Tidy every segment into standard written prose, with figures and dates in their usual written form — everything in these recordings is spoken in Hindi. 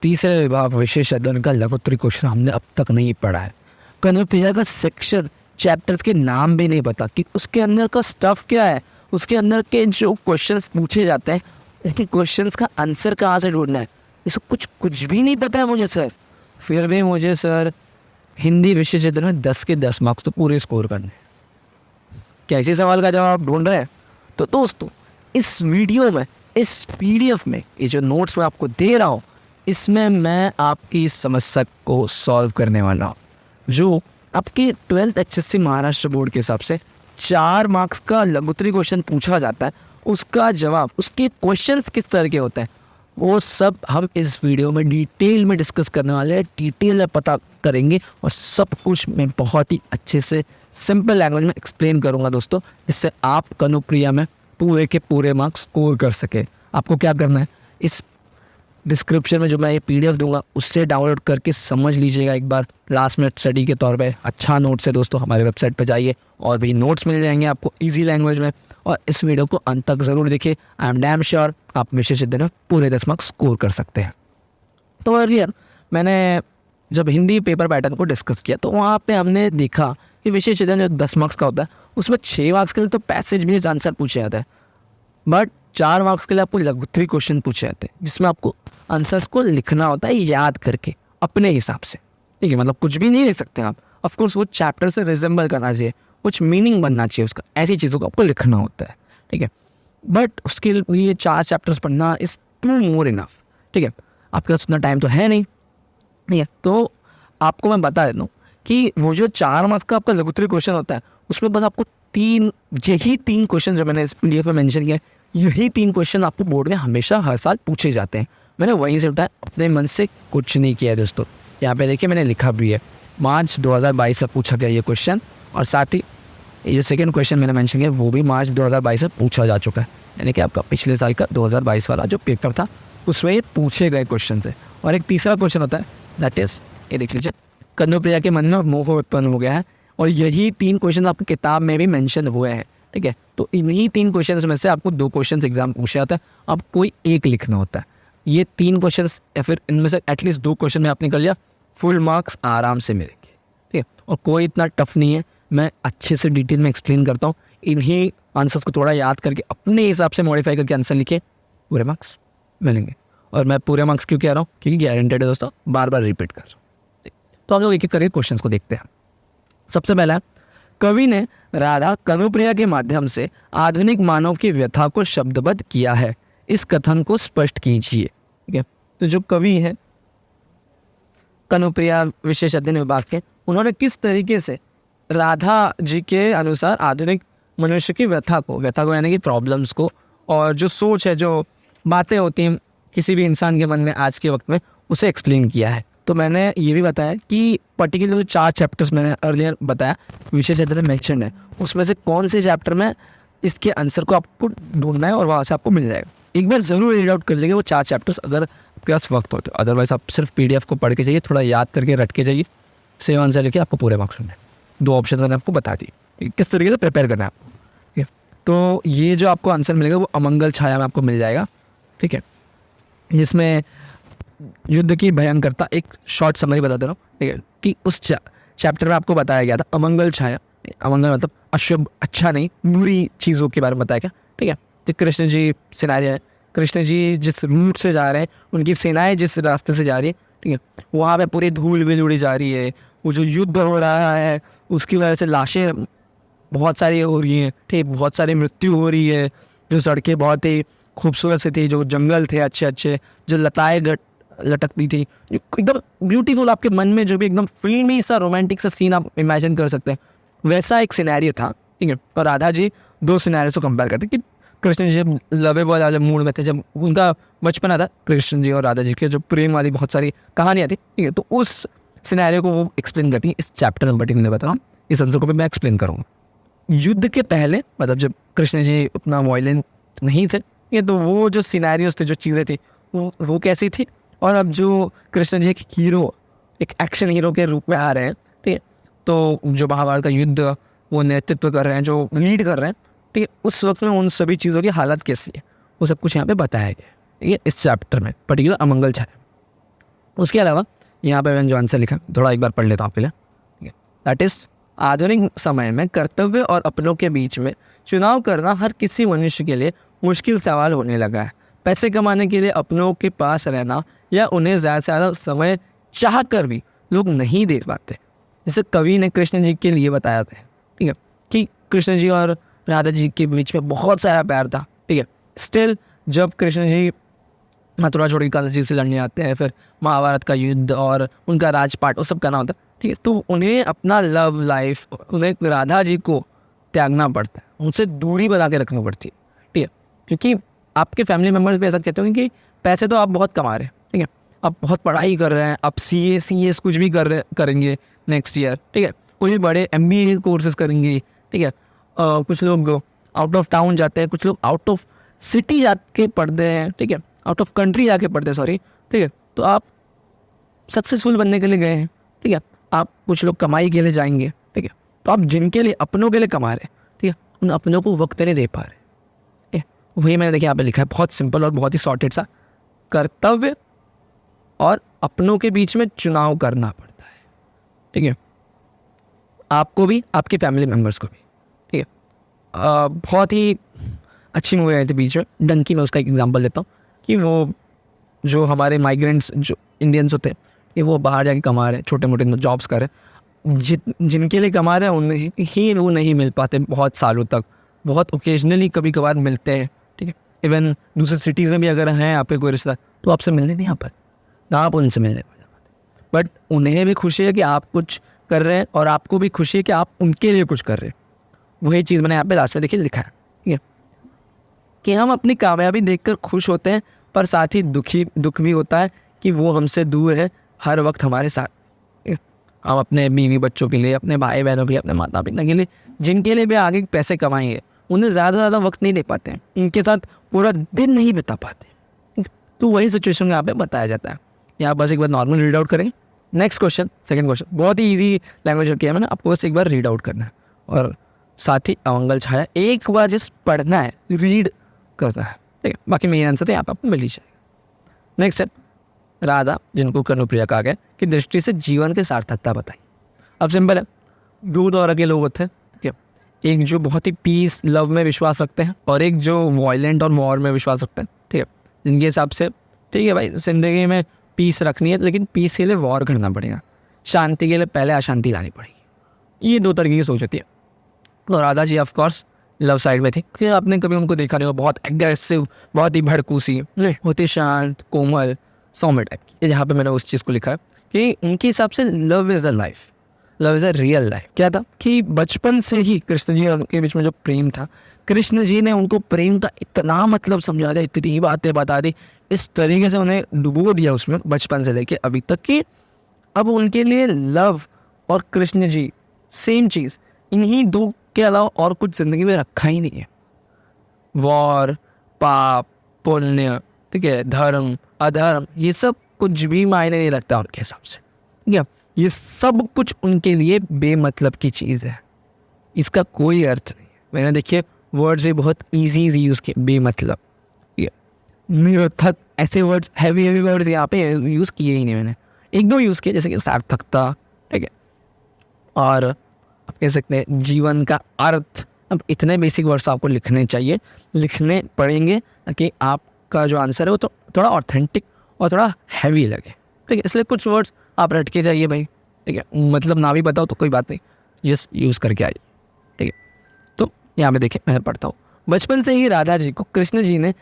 तीसरे विभाग विशेष अध्ययन का लघुत्तरी क्वेश्चन हमने अब तक नहीं पढ़ा है। कनुप्रिया का सेक्शन चैप्टर्स के नाम भी नहीं पता कि उसके अंदर का स्टफ क्या है, उसके अंदर के जो क्वेश्चंस पूछे जाते हैं उसके क्वेश्चंस का आंसर कहाँ से ढूंढना है, ये सब कुछ भी नहीं पता है मुझे सर। फिर भी मुझे सर हिंदी विशेष अध्ययन में 10 के 10 मार्क्स तो पूरे स्कोर करने हैं। कैसे सवाल का जवाब ढूंढ रहे हैं? तो दोस्तों इस वीडियो में, इस पीडीएफ में, ये जो नोट्स मैं आपको दे रहा हूँ, इसमें मैं आपकी इस समस्या को सॉल्व करने वाला हूँ। जो आपके 12th HSC महाराष्ट्र बोर्ड के हिसाब से 4 मार्क्स का लघुत्तरी क्वेश्चन पूछा जाता है, उसका जवाब, उसके क्वेश्चंस किस तरह के होते हैं, वो सब हम इस वीडियो में डिटेल में डिस्कस करने वाले हैं, डिटेल में पता करेंगे और सब कुछ मैं बहुत ही अच्छे से सिंपल लैंग्वेज में एक्सप्लेन करूंगा दोस्तों, जिससे आप कनुप्रिया में पूरे के पूरे मार्क्स स्कोर कर सके। आपको क्या करना है, इस डिस्क्रिप्शन में जो मैं ये पीडीएफ दूंगा उससे डाउनलोड करके समझ लीजिएगा एक बार लास्ट मिनट स्टडी के तौर पे। अच्छा नोट्स है दोस्तों, हमारे वेबसाइट पे जाइए और भी नोट्स मिल जाएंगे आपको इजी लैंग्वेज में, और इस वीडियो को अंत तक ज़रूर देखिए। आई एम डैम श्योर आप विशेष अध्ययन में पूरे 10 मार्क्स स्कोर कर सकते हैं। तो अर्लियर मैंने जब हिंदी पेपर पैटर्न को डिस्कस किया तो वहाँ पे हमने देखा कि विशेष अध्ययन जो 10 मार्क्स का होता है उसमें 6 मार्क्स के लिए तो पैसेज बेस्ड आंसर पूछे जाते हैं, बट 4 मार्क्स के लिए आपको लघुत्तरी क्वेश्चन पूछे जाते हैं जिसमें आपको आंसर्स को लिखना होता है याद करके अपने हिसाब से। ठीक है, मतलब कुछ भी नहीं लिख सकते आप, ऑफकोर्स वो चैप्टर से रिजेंबल करना चाहिए, कुछ मीनिंग बनना चाहिए उसका, ऐसी चीज़ों को आपको लिखना होता है। ठीक है, बट उसके लिए 4 चैप्टर्स पढ़ना इज़ टू मोर इनफ। ठीक है, आपके पास उतना टाइम तो है नहीं। ठीक है, तो आपको मैं बता देता हूँ कि वो जो 4 मार्क्स का आपका लघुत्तरी क्वेश्चन होता है उसमें बस आपको यही तीन क्वेश्चन जो मैंने इस पीडीएफ में मेंशन किया, यही 3 क्वेश्चन आपको बोर्ड में हमेशा हर साल पूछे जाते हैं। मैंने वहीं से उठाया, अपने मन से कुछ नहीं किया है दोस्तों। यहाँ पे देखिए मैंने लिखा भी है, मार्च 2022 में पूछा गया ये क्वेश्चन, और साथ ही ये जो सेकंड क्वेश्चन मैंने मेंशन किया वो भी मार्च 2022 में पूछा जा चुका है, यानी कि आपका पिछले साल का 2022 वाला जो पेपर था उसमें ये पूछे गए क्वेश्चन है। और एक तीसरा क्वेश्चन होता है, दैट इज़ ये देख लीजिए, कनुप्रिया के मन में मोह उत्पन्न हो गया है, और यही 3 क्वेश्चन आपकी किताब में भी मेंशन हुए हैं। ठीक है, तो इन्हीं 3 क्वेश्चन में से आपको 2 क्वेश्चन एग्जाम पूछा जाता है, अब कोई एक लिखना होता है। ये 3 क्वेश्चन या फिर इनमें से एटलीस्ट 2 क्वेश्चन में आपने कर लिया, फुल मार्क्स आराम से मिलेंगे। ठीक है, और कोई इतना टफ नहीं है, मैं अच्छे से डिटेल में एक्सप्लेन करता हूँ। इन्हीं आंसर्स को थोड़ा याद करके अपने हिसाब से मॉडिफाई करके आंसर लिखे, पूरे मार्क्स मिलेंगे। और मैं पूरे मार्क्स क्यों कह रहा हूँ, क्योंकि गारंटेड है दोस्तों, बार बार रिपीट कर रहा हूँ। तो हम लोग एक एक करके क्वेश्चन को देखते हैं। सबसे पहला, कवि ने राधा कनुप्रिया के माध्यम से आधुनिक मानव की व्यथा को शब्दबद्ध किया है, इस कथन को स्पष्ट कीजिए। ठीक है, तो जो कवि है कनुप्रिया विशेष अध्ययन विभाग के, उन्होंने किस तरीके से राधा जी के अनुसार आधुनिक मनुष्य की व्यथा को यानी कि प्रॉब्लम्स को, और जो सोच है, जो बातें होती हैं किसी भी इंसान के मन में आज के वक्त में, उसे एक्सप्लेन किया है। तो मैंने ये भी बताया कि पर्टिकुलर जो 4 चैप्टर्स मैंने अर्लियर बताया विशेष अध्ययन मेंशन है, उसमें से कौन से चैप्टर में इसके आंसर को आपको ढूंढना है और वहाँ से आपको मिल जाएगा। एक बार ज़रूर रीड आउट कर लीजिए वो 4 चैप्टर्स अगर आपके पास वक्त हो तो, अदरवाइज आप सिर्फ पीडीएफ को पढ़ के जाइए, थोड़ा याद करके रट के जाइए, सेम आंसर लेके आपको पूरे मार्क्स मिलने। 2 ऑप्शन मैंने आपको बता दी किस तरीके से प्रिपेयर करना है आपको। ठीक है, तो ये जो आपको आंसर मिलेगा वो अमंगल छाया में आपको मिल जाएगा। ठीक है, जिसमें युद्ध की भयंकरता, एक शॉर्ट समरी बता दे रहा हूँ। ठीक है, कि उस चैप्टर में आपको बताया गया था अमंगल छाया, अमंगल मतलब अशुभ, अच्छा नहीं, बुरी चीज़ों के बारे में बताया गया। ठीक है, तो कृष्ण जी सिनारियो है, कृष्ण जी जिस रूट से जा रहे हैं, उनकी सेनाएं जिस रास्ते से जा रही है, ठीक है, वहाँ पे पूरी धूल भी उड़ी जा रही है, वो जो युद्ध हो रहा है उसकी वजह से लाशें बहुत सारी हो रही हैं। ठीक, बहुत सारी मृत्यु हो रही है, जो सड़कें बहुत ही खूबसूरत से थी, जो जंगल थे अच्छे अच्छे, जो लताएँ लटकती थी, एकदम ब्यूटीफुल, आपके मन में जो भी एकदम फिल्मी सा रोमांटिक सा सीन आप इमेजिन कर सकते हैं, वैसा एक सिनेरियो था। ठीक है, और राधा जी 2 सिनेरियो से कंपेयर करते कि कृष्ण जी जब लवेबल वाले मूड में थे, जब उनका बचपना था, कृष्ण जी और राधा जी के जो प्रेम वाली बहुत सारी कहानियाँ थी। ठीक है, तो उस सिनेरियो को वो एक्सप्लेन करती हैं इस चैप्टर में पर्टिकुलर बता रहा हूँ, इस आंसर को भी मैं एक्सप्लेन करूँगा। युद्ध के पहले, मतलब जब कृष्ण जी उतना वायलेंट नहीं थे, ये तो वो जो सिनेरियोज थे, जो चीज़ें थी वो कैसी थी, और अब जो कृष्ण जी एक हीरो, एक एक्शन हीरो के रूप में आ रहे हैं। ठीक है, तो जो महाभारत का युद्ध वो नेतृत्व कर रहे हैं, जो लीड कर रहे हैं, ठीक है, उस वक्त में उन सभी चीज़ों की हालत कैसी है वो सब कुछ यहाँ पे बताया गया है। ठीक है, इस चैप्टर में पर्टिकुलर अमंगल छाया। उसके अलावा यहाँ पे मैंने जो आंसर लिखा थोड़ा एक बार पढ़ लेता हूँ आपके लिए, ठीक है। दैट इज़, आधुनिक समय में कर्तव्य और अपनों के बीच में चुनाव करना हर किसी मनुष्य के लिए मुश्किल सवाल होने लगा है। पैसे कमाने के लिए अपनों के पास रहना या उन्हें ज़्यादा से ज़्यादा समय चाह कर भी लोग नहीं दे पाते। जैसे कवि ने कृष्ण जी के लिए बताया था, ठीक है, कि कृष्ण जी और राधा जी के बीच में बहुत सारा प्यार था, ठीक है। स्टिल जब कृष्ण जी मथुरा छोड़ के कंस जी से लड़ने आते हैं, फिर महाभारत का युद्ध और उनका राजपाट वो सब करना होता है, ठीक है, तो उन्हें अपना लव लाइफ, उन्हें राधा जी को त्यागना पड़ता है, उनसे दूरी बना के रखनी पड़ती है, ठीक है। क्योंकि आपके फैमिली मेम्बर्स भी ऐसा कहते हैं कि पैसे तो आप बहुत कमा रहे हैं, ठीक है, आप बहुत पढ़ाई कर रहे हैं, आप CA कुछ भी करेंगे नेक्स्ट ईयर, ठीक है, कोई बड़े MBA कोर्सेज करेंगे, ठीक है। कुछ लोग आउट ऑफ टाउन जाते हैं, कुछ लोग आउट ऑफ सिटी जाके पढ़ते हैं, ठीक है, आउट ऑफ कंट्री जाके पढ़ते हैं, सॉरी, ठीक है। तो आप सक्सेसफुल बनने के लिए गए हैं, ठीक है, आप कुछ लोग कमाई के लिए जाएंगे, ठीक है, तो आप जिनके लिए अपनों के लिए कमा रहे हैं, ठीक है, उन अपनों को वक्त नहीं दे पा रहे, ठीक है। वही मैंने देखिए यहाँ पे लिखा है, बहुत सिंपल और बहुत ही सॉर्टेड सा, कर्तव्य और अपनों के बीच में चुनाव करना पड़ता है, ठीक है, आपको भी, आपके फैमिली मेम्बर्स को भी, ठीक है। बहुत ही अच्छी मूवी आई थी बीच में, डंकी, में उसका एक एग्जांपल देता हूँ कि वो जो हमारे माइग्रेंट्स जो इंडियंस होते हैं कि वो बाहर जाके कमा रहे हैं, छोटे मोटे जॉब्स कर रहे हैं, जिनके लिए कमा रहे हैं उन्हें ही वो नहीं मिल पाते बहुत सालों तक, बहुत ओकेजनली कभी कभार मिलते हैं, ठीक है। इवन दूसरे सिटीज़ में भी अगर हैं आप पे कोई रिश्ता तो आपसे मिलने नहीं आ पाते, ना आप उनसे मिलने पा जाते, बट उन्हें भी खुशी है कि आप कुछ कर रहे हैं और आपको भी खुशी है कि आप उनके लिए कुछ कर रहे हैं। वही चीज़ मैंने यहाँ पे लास्ट में देखिए लिखा है, ठीक है, कि हम अपनी कामयाबी देखकर खुश होते हैं पर साथ ही दुख भी होता है कि वो हमसे दूर है हर वक्त हमारे साथ, ठीक है। हम अपने बीवी बच्चों के लिए, अपने भाई बहनों के लिए, अपने माता पिता के लिए, जिनके लिए भी आगे पैसे कमाएंगे, उन्हें ज़्यादा से ज़्यादा वक्त नहीं दे पाते हैं, इनके साथ पूरा दिन नहीं बिता पाते, ठीक है। तो वही सिचुएशन यहाँ पे बताया जाता है। यहाँ बस एक बार नॉर्मल रीड आउट करेंगे। नेक्स्ट क्वेश्चन, सेकंड क्वेश्चन, बहुत ही इजी लैंग्वेज किया मैंने, आपको बस एक बार रीड आउट करना है और साथ ही अमंगल छाया एक बार जस्ट पढ़ना है, रीड करना है, ठीक है। बाकी मेन आंसर तो यहाँ पे आपको मिल ही जाएगा। नेक्स्ट है, राधा जिनको कनुप्रिया कहा गया की दृष्टि से जीवन की सार्थकता बताई। अब सिंपल है, दो तरह के लोग होते हैं, ठीक है, एक जो बहुत ही पीस लव में विश्वास रखते हैं और एक जो वायलेंट और वॉर में विश्वास रखते हैं, ठीक है। जिनके हिसाब से ठीक है भाई ज़िंदगी में पीस रखनी है, लेकिन पीस के लिए वॉर करना पड़ेगा, शांति के लिए पहले अशांति लानी पड़ेगी। ये दो तरीके की सोच होती है। तो Radha ji of course love side में थी, फिर आपने कभी उनको देखा नहीं हो, बहुत एग्रेसिव, बहुत ही भड़कूसी नहीं होती, शांत, कोमल, सौम्य टाइप की। जहाँ पे मैंने उस चीज़ को लिखा है कि उनके हिसाब से love is the life, love is a real life. क्या था कि बचपन से ही कृष्ण जी और उनके बीच में जो प्रेम था, कृष्ण जी ने उनको प्रेम का इतना मतलब समझा दिया, इतनी बातें बता दी, इस तरीके से उन्हें डुबो दिया उसमें बचपन से लेके अभी तक कि अब उनके लिए लव और कृष्ण जी सेम चीज़, इन्हीं दो के अलावा और कुछ ज़िंदगी में रखा ही नहीं है। वॉर, पाप, पुण्य, ठीक है, धर्म, अधर्म, ये सब कुछ भी मायने नहीं रखता उनके हिसाब से, ठीक है। ये सब कुछ उनके लिए बेमतलब की चीज़ है, इसका कोई अर्थ नहीं है। मैंने देखिए वर्ड्स भी बहुत ईजी यूज़ किए, बेमतलब, ठीक है, निरर्थक, ऐसे वर्ड्स, हैवी वर्ड्स यहाँ पे यूज़ किए ही नहीं मैंने, एक दो यूज़ किए जैसे कि सार्थकता, ठीक है, और आप कह सकते हैं जीवन का अर्थ। अब इतने बेसिक वर्ड्स आपको लिखने चाहिए, लिखने पड़ेंगे ताकि आपका जो आंसर है वो तो थोड़ा ऑथेंटिक और थोड़ा हैवी लगे, ठीक है। इसलिए कुछ वर्ड्स आप रट के जाइए भाई, ठीक है, मतलब ना भी बताओ तो कोई बात नहीं, जस्ट यूज़ करके आइए, ठीक है। तो यहाँ पे देखिए मैं पढ़ता हूँ, बचपन से ही राधा जी को कृष्ण जी ने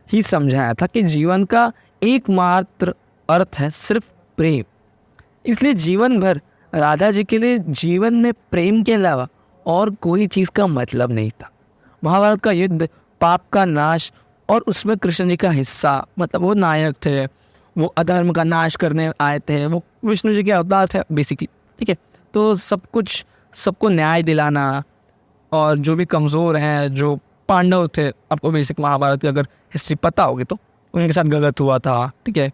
ही समझाया था कि जीवन का एकमात्र अर्थ है सिर्फ प्रेम, इसलिए जीवन भर राधा जी के लिए जीवन में प्रेम के अलावा और कोई चीज़ का मतलब नहीं था। महाभारत का युद्ध, पाप का नाश और उसमें कृष्ण जी का हिस्सा, मतलब वो नायक थे, वो अधर्म का नाश करने आए थे, वो विष्णु जी के अवतार थे बेसिकली, ठीक है। तो सब कुछ, सबको न्याय दिलाना, और जो भी कमज़ोर हैं, जो पांडव थे, आपको बेसिक महाभारत की अगर हिस्ट्री पता होगी तो उनके साथ गलत हुआ था, ठीक है,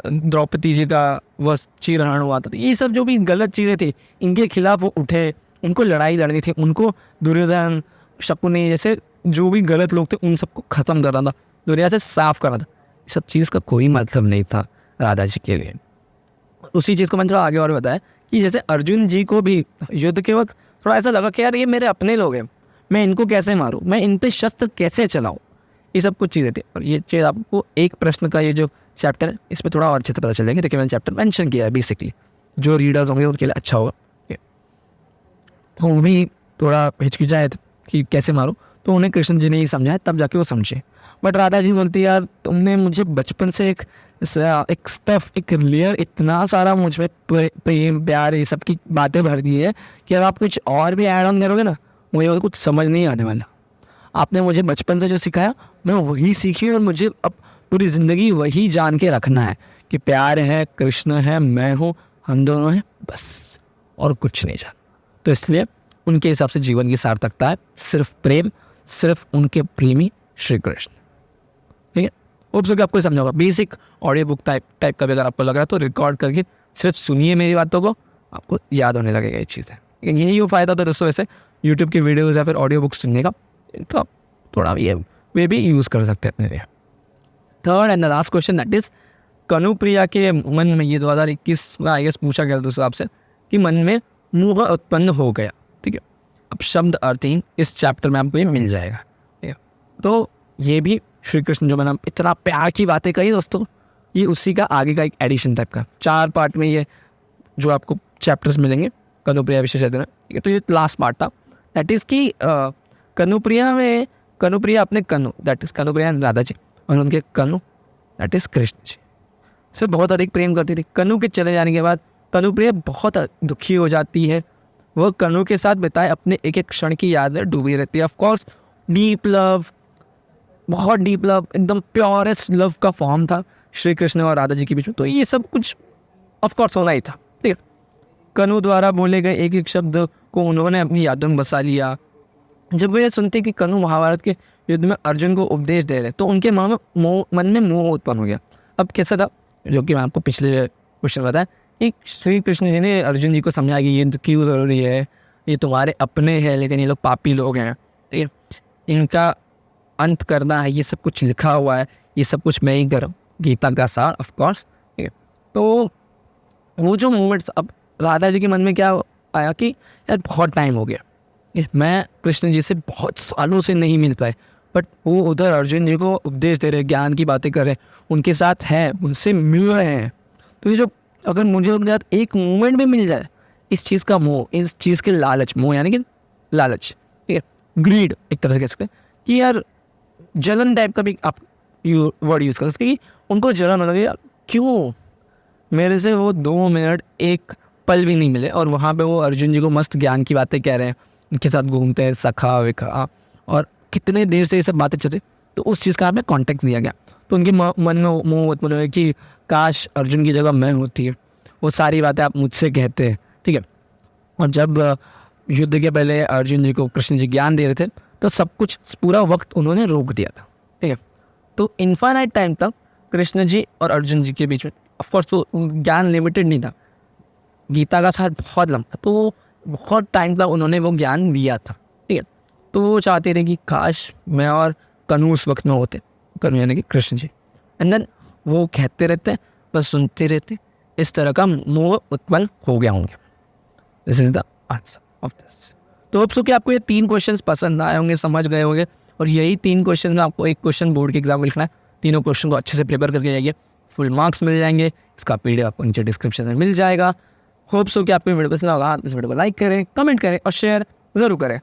द्रौपदी जी का वह चीरहरण हुआ था, तो ये सब जो भी गलत चीज़ें थी इनके खिलाफ वो उठे, उनको लड़ाई लड़नी थी, उनको दुर्योधन, शकुनी जैसे जो भी गलत लोग थे उन सबको ख़त्म करना था, दुनिया से साफ करना था। इस सब चीज़ का कोई मतलब नहीं था। राधा जी के लिए। उसी चीज़ को मैंने थोड़ा आगे और बताया कि जैसे अर्जुन जी को भी युद्ध के वक्त थोड़ा ऐसा लगा कि यार ये मेरे अपने लोग हैं, मैं इनको कैसे मारूं, मैं इन पे शस्त्र कैसे चलाऊं, ये सब कुछ चीज़ें थी। और ये चीज़ आपको एक प्रश्न का ये जो चैप्टर है इसमें थोड़ा और अच्छे से पता चलेंगे। देखिए मैंने चैप्टर मेंशन किया है, बेसिकली जो रीडर्स होंगे उनके लिए अच्छा होगा। वो भी थोड़ा हिचकिचाए कि कैसे मारूं, तो उन्हें कृष्ण जी ने ही समझाया, तब जाके वो समझे। बट राधा जी बोलती यार तुमने मुझे बचपन से एक स्टफ, एक लेयर इतना सारा मुझ में प्रेम प्यार ये सब की बातें भर दी है कि अगर आप कुछ और भी ऐड ऑन करोगे ना, मुझे कुछ समझ नहीं आने वाला। आपने मुझे बचपन से जो सिखाया मैं वही सीखी, और मुझे अब पूरी ज़िंदगी वही जान के रखना है कि प्यार है, कृष्ण है, मैं हूँ, हम दोनों हैं, बस और कुछ नहीं जान। तो इसलिए उनके हिसाब से जीवन की सार्थकता है सिर्फ प्रेम, सिर्फ उनके प्रेमी श्री कृष्ण। ठीक है, होप सो कि आपको समझा होगा। बेसिक ऑडियो बुक टाइप का भी अगर आपको लग रहा है तो रिकॉर्ड करके सिर्फ सुनिए मेरी बातों को, आपको याद होने लगेगा ये चीज़ है। यही वो फ़ायदा तो दोस्तों वैसे यूट्यूब की वीडियोज़ या फिर ऑडियो बुक्स सुनने का, तो आप थोड़ा ये वे भी यूज़ कर सकते हैं अपने लिए। Third and the last question that is Kanupriya के मन में, ये 2021 में आई गेस पूछा गया दोस्तों आपसे, कि मन में मोह उत्पन्न हो गया। ठीक है, अब शब्द अर्थहीन इस चैप्टर में आपको ये मिल जाएगा। ठीक है, तो ये भी श्री कृष्ण जो मैंने इतना प्यार की बातें कही दोस्तों, ये उसी का आगे का एक एडिशन टाइप का 4 पार्ट में ये जो आपको चैप्टर्स मिलेंगे कनुप्रिया विशेष अध्ययन। ठीक है, तो ये लास्ट पार्ट था दैट इज़ कि कनुप्रिया अपने कनु दैट इज़ कनुप्रिया राधा जी, और उनके कनु दैट इज़ कृष्ण जी से बहुत अधिक प्रेम करती थी। कनु के चले जाने के बाद कनुप्रिया बहुत दुखी हो जाती है। वह कनु के साथ बिताए अपने एक एक क्षण की याद में डूबी रहती है। ऑफकोर्स डीप लव, बहुत डीप लव, एकदम प्योरेस्ट लव का फॉर्म था श्री कृष्ण और राधा जी के बीच में। तो ये सब कुछ ऑफकोर्स होना ही था। ठीक है, कनु द्वारा बोले गए एक एक शब्द को उन्होंने अपनी यादों में बसा लिया। जब वे सुनते कि कनु महाभारत के युद्ध में अर्जुन को उपदेश दे रहे, तो उनके मन में मोह उत्पन्न हो गया। अब कैसा था, जो कि मैं आपको पिछले क्वेश्चन बताया कि श्री कृष्ण जी ने अर्जुन जी को समझाया कि युद्ध क्यों ज़रूरी है, ये तुम्हारे अपने हैं लेकिन ये लोग पापी लोग हैं। ठीक है, इनका अंत करना है, ये सब कुछ लिखा हुआ है, ये सब कुछ मैं ही करूँ, गीता का सार ऑफकोर्स। ठीक है, तो वो जो मोमेंट्स, अब राधा जी के मन में क्या आया कि यार बहुत टाइम हो गया, मैं कृष्ण जी से बहुत सालों से नहीं मिल पाए, बट वो उधर अर्जुन जी को उपदेश दे रहे, ज्ञान की बातें कर रहे, उनके साथ हैं, उनसे मिल रहे हैं। तो ये जो अगर मुझे उनके साथ एक मोमेंट में मिल जाए, इस चीज़ का मोह, इस चीज़ के लालच, मोह यानी कि लालच, ठीक है, ग्रीड एक तरह से कह सकते हैं कि यार जलन टाइप का भी आप वर्ड यूज़ कर सकते कि उनको जलन हो लगे, यार क्यों मेरे से वो 2 मिनट एक पल भी नहीं मिले, और वहाँ पे वो अर्जुन जी को मस्त ज्ञान की बातें कह रहे हैं, उनके साथ घूमते हैं, सखा विखा, और कितने देर से ये सब बातें चलती। तो उस चीज़ का हमें कॉन्टेक्स्ट दिया गया। तो उनके मन में मोह उत्पन्न है कि काश अर्जुन की जगह मैं होती है, वो सारी बातें आप मुझसे कहते हैं। ठीक है, और जब युद्ध के पहले अर्जुन जी को कृष्ण जी ज्ञान दे रहे थे, तो सब कुछ पूरा वक्त उन्होंने रोक दिया था। ठीक है, तो इन्फाइनाइट टाइम तक कृष्ण जी और अर्जुन जी के बीच में, ऑफकोर्स तो ज्ञान लिमिटेड नहीं था, गीता का साथ बहुत लंबा, तो बहुत टाइम तक उन्होंने वो ज्ञान दिया था। ठीक है, तो वो चाहते थे कि काश मैं और कनु उस वक्त में होते, कनु यानी कि कृष्ण जी, एंड देन वो कहते रहते, बस सुनते रहते, इस तरह का मोह उत्पन्न हो गया होंगे। This is the answer of this. तो होप सो कि आपको ये 3 क्वेश्चंस पसंद आए होंगे, समझ गए होंगे, और यही 3 क्वेश्चन में आपको एक क्वेश्चन बोर्ड के एग्जाम में लिखना है। तीनों क्वेश्चन को अच्छे से प्रिपेयर करके जाइए, फुल मार्क्स मिल जाएंगे। इसका पीडीएफ आपको नीचे डिस्क्रिप्शन में मिल जाएगा। होप सो कि आपको वीडियो पसंद होगा। इस वीडियो को लाइक करें, कमेंट करें और शेयर ज़रूर करें।